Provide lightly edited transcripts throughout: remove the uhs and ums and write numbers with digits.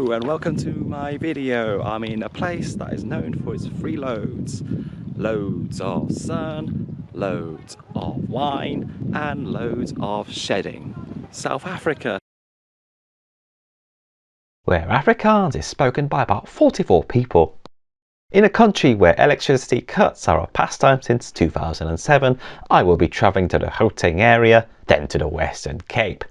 Hello and welcome to my video. I'm in a place that is known for its free loads. Loads of sun, loads of wine and loads of shedding. South Africa. Where Afrikaans is spoken by about 44 people. In a country where electricity cuts are a pastime since 2007, I will be travelling to the Gauteng area, then to the Western Cape.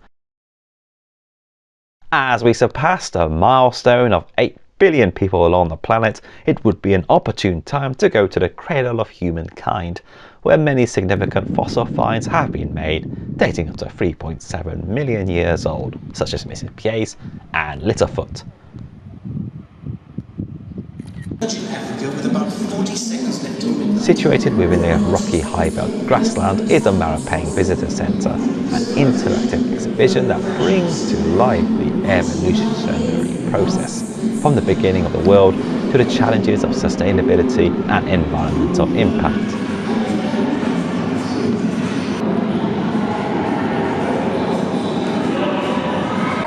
As we surpassed a milestone of 8 billion people along the planet, it would be an opportune time to go to the cradle of humankind, where many significant fossil finds have been made, dating up to 3.7 million years old, such as Mrs. Pies and Littlefoot. Situated within the rocky highveld grassland is the Marapeng Visitor Centre, an interactive exhibition that brings to life the evolutionary process, from the beginning of the world to the challenges of sustainability and environmental impact.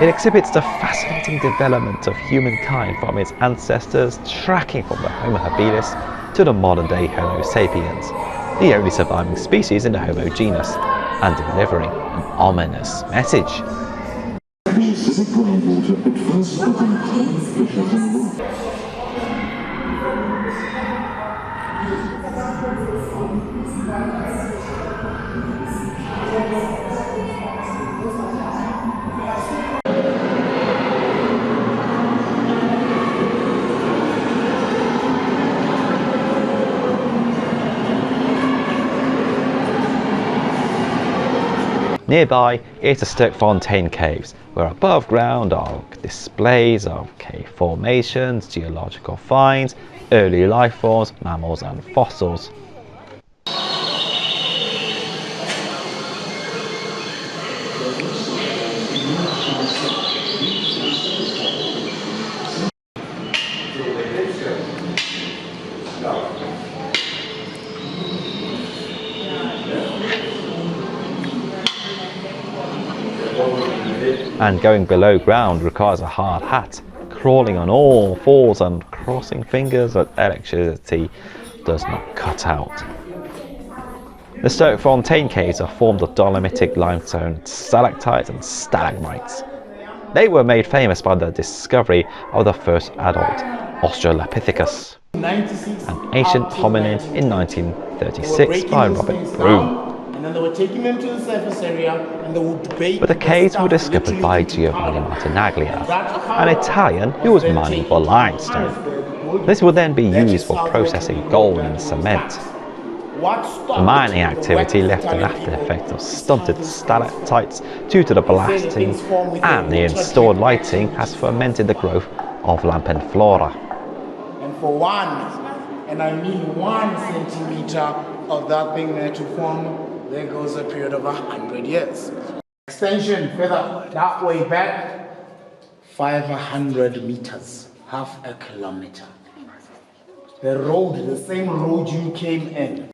It exhibits the fascinating development of humankind from its ancestors, tracking from the Homo habilis to the modern-day Homo sapiens, the only surviving species in the Homo genus, and delivering an ominous message. Nearby is the Sterkfontein Caves, where above ground are displays of cave formations, geological finds, early life forms, mammals and fossils. And going below ground requires a hard hat, crawling on all fours and crossing fingers that electricity does not cut out. The Sterkfontein Caves are formed of dolomitic limestone stalactites and stalagmites. They were made famous by the discovery of the first adult Australopithecus, an ancient hominin in 1936 by Robert Broom. And then they were taking them to the surface area and they would debate. But the caves were discovered by Giovanni Martinaglia, an Italian who was mining for limestone. This would then be used for processing gold and cement. The mining activity left an after effect of stunted stalactites due to the blasting, and the installed lighting has fermented the growth of lampenflora. And for one, and I mean 1 centimeter of that thing there to form, there goes a period of 100 years. Extension further that way back, 500 meters, half a kilometer. The road, the same road you came in.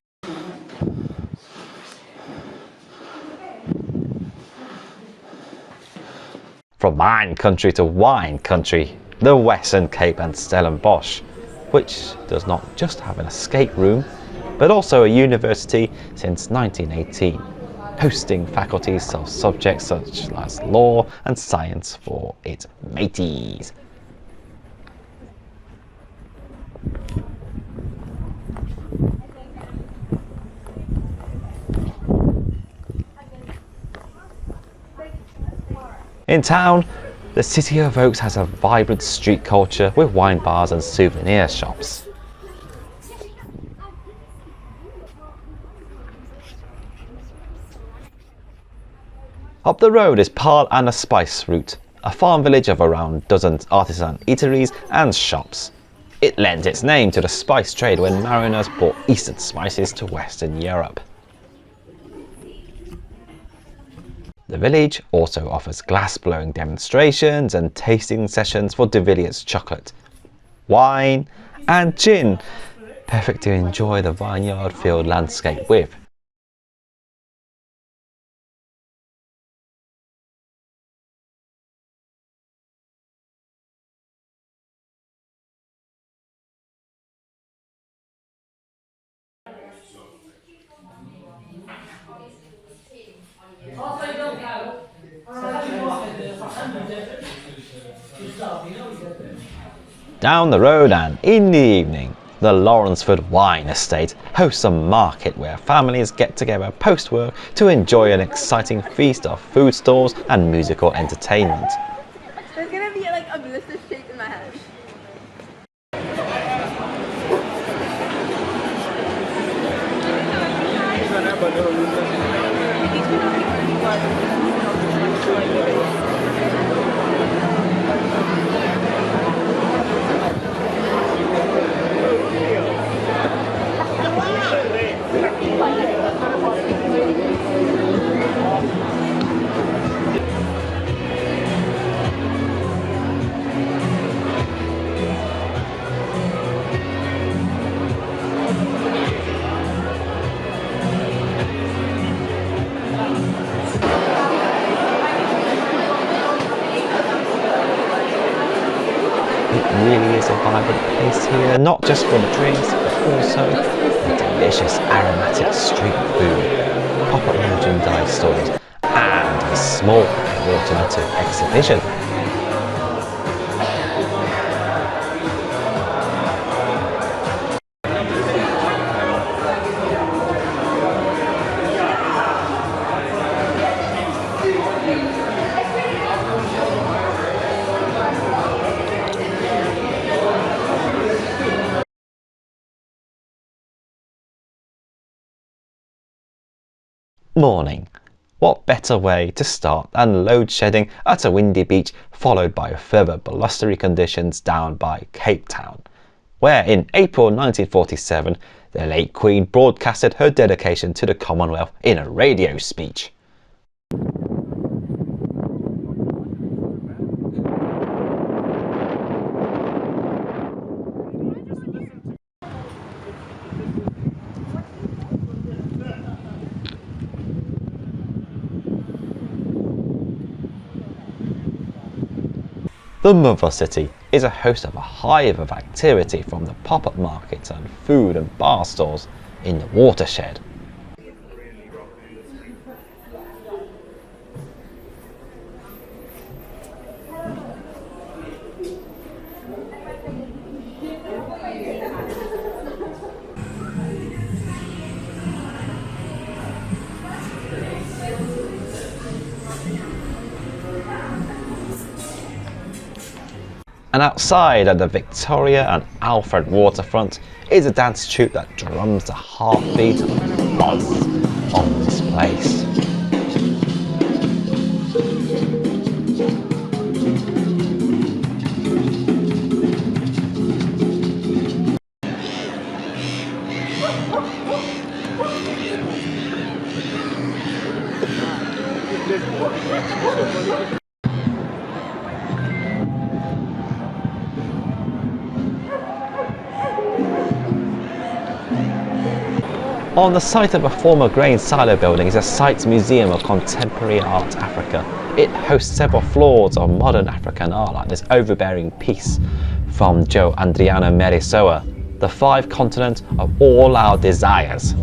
From mine country to wine country, the Western Cape and Stellenbosch, which does not just have an escape room, but also a university since 1918, hosting faculties of subjects such as law and science for its mateys. In town, the City of Oaks has a vibrant street culture with wine bars and souvenir shops. Up the road is Paarl and the Spice Route, a farm village of around a dozen artisan eateries and shops. It lends its name to the spice trade when mariners brought Eastern spices to Western Europe. The village also offers glass-blowing demonstrations and tasting sessions for de Villiers chocolate, wine and gin, perfect to enjoy the vineyard-filled landscape with. Down the road and in the evening, the Lourensford Wine Estate hosts a market where families get together post-work to enjoy an exciting feast of food stalls and musical entertainment. There's gonna be like a blister shape in my hand. It really is a vibrant place here, not just for the drinks, but also the delicious aromatic street food, pop-up merchandise stores, and a small automotive exhibition. Morning. What better way to start than load shedding at a windy beach, followed by further blustery conditions down by Cape Town, where in April 1947 the late Queen broadcasted her dedication to the Commonwealth in a radio speech. The Mother City is a host of a hive of activity from the pop-up markets and food and bar stores in the watershed. And outside at the Victoria and Alfred waterfront is a dance troupe that drums the heartbeat of the buzz on this place. On the site of a former grain silo building is a site's Museum of Contemporary Art Africa. It hosts several floors of modern African art, like this overbearing piece from Joe Adriano Merisoa, The Five Continents of All Our Desires.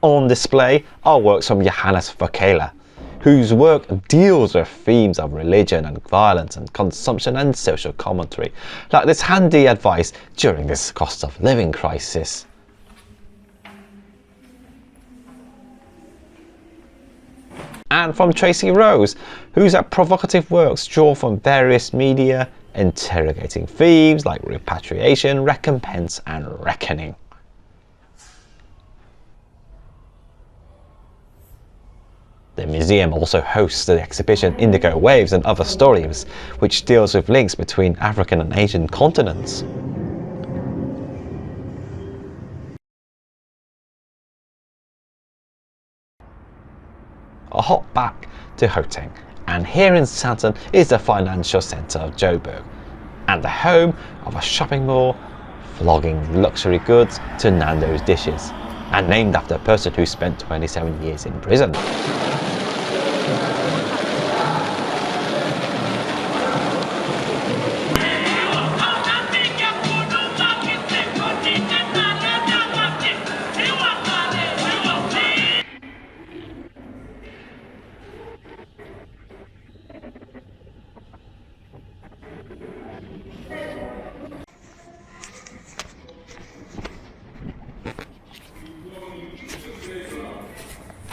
On display are works from Johannesburg, whose work deals with themes of religion and violence and consumption and social commentary, like this handy advice during this cost of living crisis. And from Tracy Rose, whose provocative works draw from various media, interrogating themes like repatriation, recompense and reckoning. The museum also hosts the exhibition Indigo Waves and Other Stories, which deals with links between African and Asian continents. A hop back to Gauteng, and here in Sandton is the financial centre of Joburg, and the home of a shopping mall flogging luxury goods to Nando's dishes, and named after a person who spent 27 years in prison.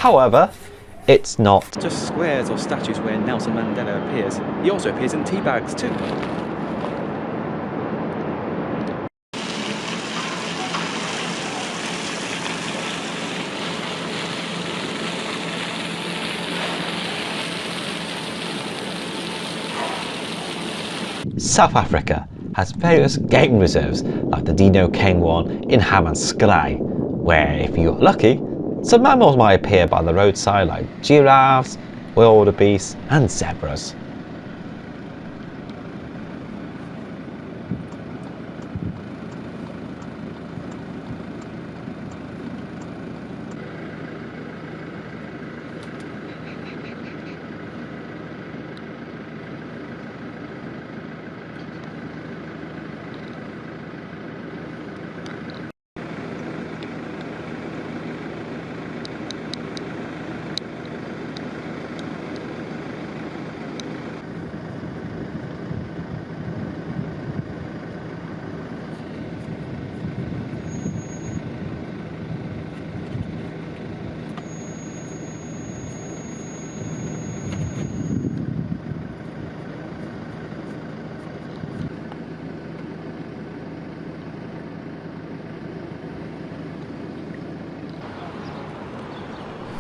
However, it's not just squares or statues where Nelson Mandela appears. He also appears in tea bags too. South Africa has various game reserves like the Dino King one in Hammanskraal, where if you're lucky, some mammals might appear by the roadside like giraffes, wildebeests and zebras.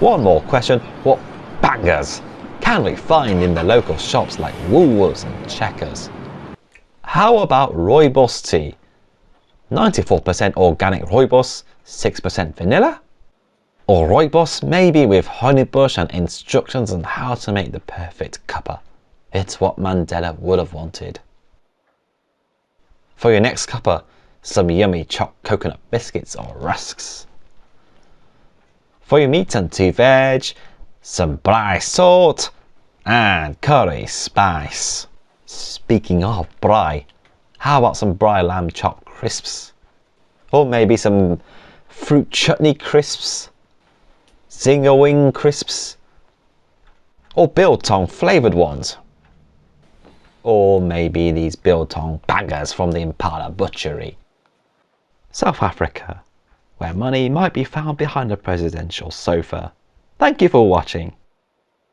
One more question, what bangers can we find in the local shops like Woolworths and Checkers? How about rooibos tea? 94% organic rooibos, 6% vanilla? Or rooibos maybe with honeybush and instructions on how to make the perfect cuppa. It's what Mandela would have wanted. For your next cuppa, some yummy chopped coconut biscuits or rusks. For your meat and 2 veg, some braai salt and curry spice. Speaking of braai, how about some braai lamb chop crisps? Or maybe some fruit chutney crisps, zinger wing crisps, or biltong flavoured ones. Or maybe these biltong bangers from the Impala butchery. South Africa, where money might be found behind a presidential sofa. Thank you for watching.